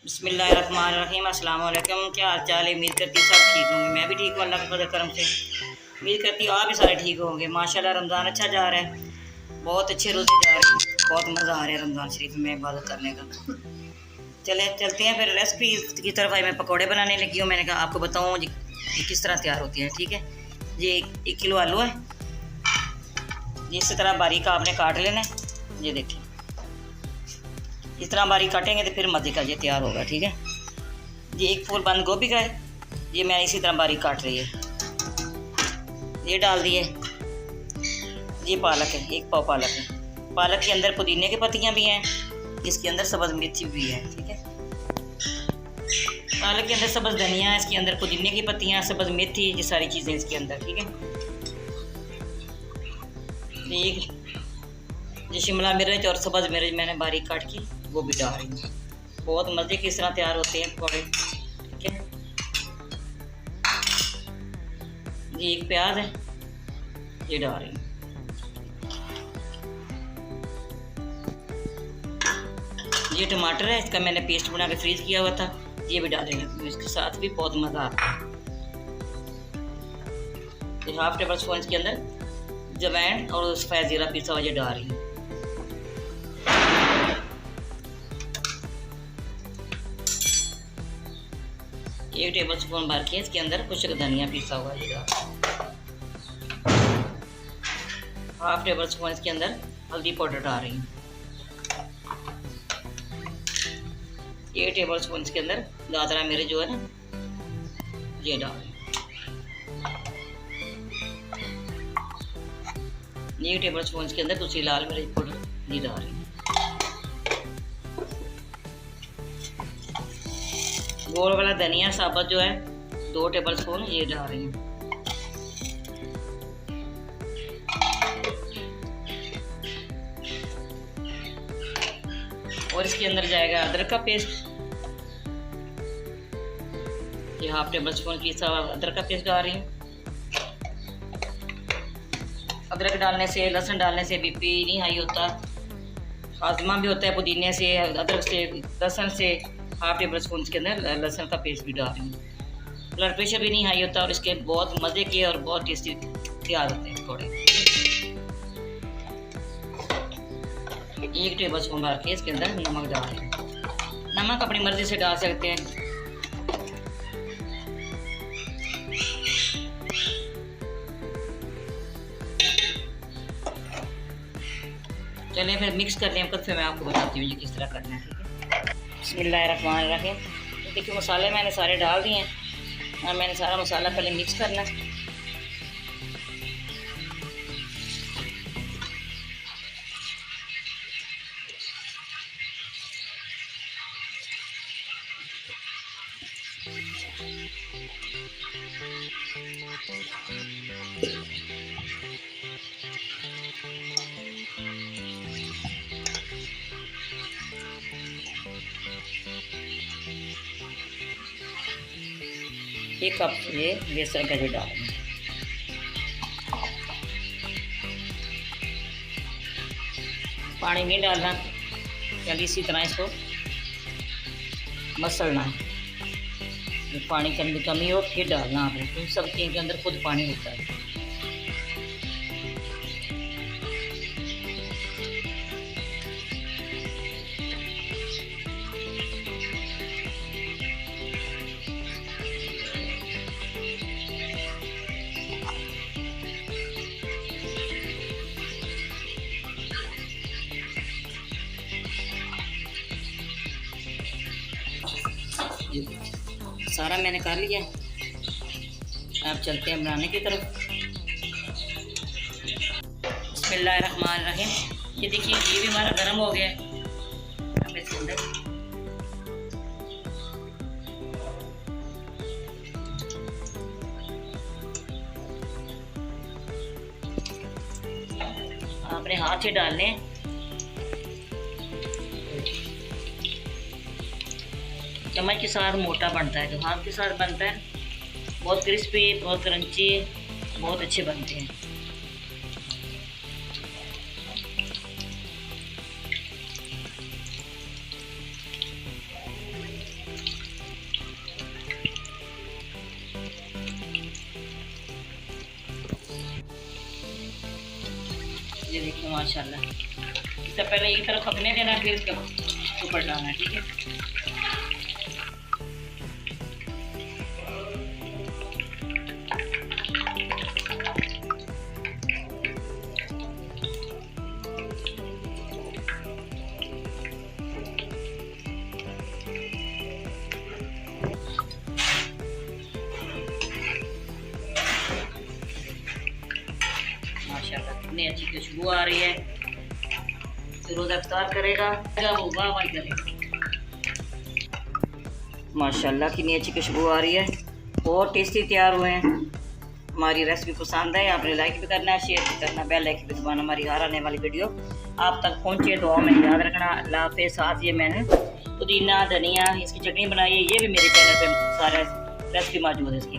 बिस्मिल्लाहिर्रहमानिर्रहीम। अस्सलाम वालेकुम। क्या हाल चाल है? उम्मीद करती सब ठीक होंगे। मैं भी ठीक हूँ अल्लाह के फजल करम से। उम्मीद करती हूँ आप भी सारे ठीक होंगे। माशाल्लाह रमज़ान अच्छा जा रहा है, बहुत अच्छे रोज़े जा रहे हैं, बहुत मज़ा आ रहा है रमज़ान शरीफ में इबादत करने का। चलते हैं फिर रेसिपी की तरफ। आज मैं पकौड़े बनाने लगी हूँ। मैंने कहा आपको बताऊँ जी किस तरह तैयार होती है। ठीक है, ये 1 किलो आलू है, इस तरह बारीक आपने काट लेना है। ये देखिए इस तरह बारीक काटेंगे तो फिर मज़े का ये तैयार होगा। ठीक है, ये 1 फूल बंद गोभी का है, ये मैं इसी तरह बारीक काट रही है। ये डाल दिए। ये पालक है, 1 पाव पालक है। पालक के अंदर पुदीने की पत्तियां भी हैं, इसके अंदर सब्ज़ मिर्ची भी है। ठीक है, पालक के अंदर सब्ज़ धनिया है, इसके अंदर पुदीने की पत्तियां, सब्ज़ मेथी, ये सारी चीज़ें इसके अंदर। ठीक है, ये शिमला मिर्च और सब्ज़ मिर्च मैंने बारीक काट की वो भी डाल रही हूँ। बहुत मज़े की इस तरह तैयार होते हैं पकौड़े। ठीक है, ये 1 प्याज है, ये डाल रही हूँ। ये टमाटर है, इसका मैंने पेस्ट बना के फ्रीज किया हुआ था, ये भी डाल रही हूँ। इसके साथ भी बहुत मज़ा आता है। ये 1/2 टेबल स्पून इसके अंदर जवैन और सफ़ेद ज़ीरा पिसा हुआ ये डाल रही हूँ। एक टेबल स्पून भर के इसके अंदर कुछ धनिया पिसा हुआ ये डाल। 1/2 टेबल स्पून इसके अंदर हल्दी पाउडर डाल रही हूँ। 1 टेबल स्पून इसके अंदर दादरा मिर्च जो है ना ये डाल रही हूँ। 1 टेबल स्पून इसके अंदर दूसरी लाल मिर्च पाउडर ये डाल रही हूँ। गोल वाला धनिया साबुत जो है 2 टेबल स्पून ये डाल रही हूँ। और इसके अंदर जाएगा अदरक का पेस्ट, ये 1/2 टेबल स्पून की अदरक का पेस्ट डाल रही हूँ। अदरक डालने से, लहसुन डालने से बीपी नहीं हाई होता, हाजमा भी होता है। पुदीने से, अदरक से, लहसुन से 1/2 टेबल स्पून इसके अंदर लहसुन का पेस्ट भी डाल रही हूँ। ब्लड प्रेशर भी नहीं हाई होता और इसके बहुत मज़े के और बहुत टेस्टी तैयार होते हैं पकौड़े। 1 टेबल स्पून भर के इसके अंदर नमक डाल रही हूँ। नमक अपनी मर्ज़ी से डाल सकते हैं। चलिए फिर मिक्स कर लें, फिर मैं आपको बताती हूँ ये किस तरह करना है। ठीक है, बिस्मिल्लाहिर्रहमानिर्रहीम। देखिए मसाले मैंने सारे डाल दिए हैं और मैंने सारा मसाला पहले मिक्स करना है। एक कप ये बेसन का जो डालेंगे। पानी नहीं डालना, चलिए इसी तरह इसको मसलना है। पानी की कमी हो फिर डालना आपने, क्योंकि सब्जी के अंदर खुद पानी होता है। सारा मैंने कर लिया, अब चलते हैं बनाने की तरफ। बिस्मिल्लाहिर्रहमानिर्रहीम। ये देखिए ये भी हमारा गर्म हो गया है। अब इसके अंदर आपने हाथ से डालने, चम्मच के साथ मोटा बनता है, जो हाथ के साथ बनता है बहुत क्रिस्पी, बहुत क्रंची, बहुत अच्छे बनते हैं। ये देखिए माशाल्लाह। इससे पहले एक तरफ पकने देना, फिर इसके ऊपर डालना है, ठीक है। माशाल्लाह कितनी अच्छी खुशबू आ रही है। जो रोज़ा इफ्तार करेगा वो वाह वाह करेगा। माशाल्लाह कितनी अच्छी खुशबू आ रही है, बहुत टेस्टी तैयार हुए हैं। हमारी रेसिपी पसंद है, आपने लाइक भी करना है, शेयर भी करना, बेल आइकन भी दबाना, हमारी हर आने वाली वीडियो आप तक पहुँचे। दुआ में याद रखना। अल्लाह हाफ़िज़। साथ ये मैंने पुदीना धनिया इसकी चटनी बनाई है, ये भी मेरे चैनल पे सारा रेसिपी मौजूद है इसकी।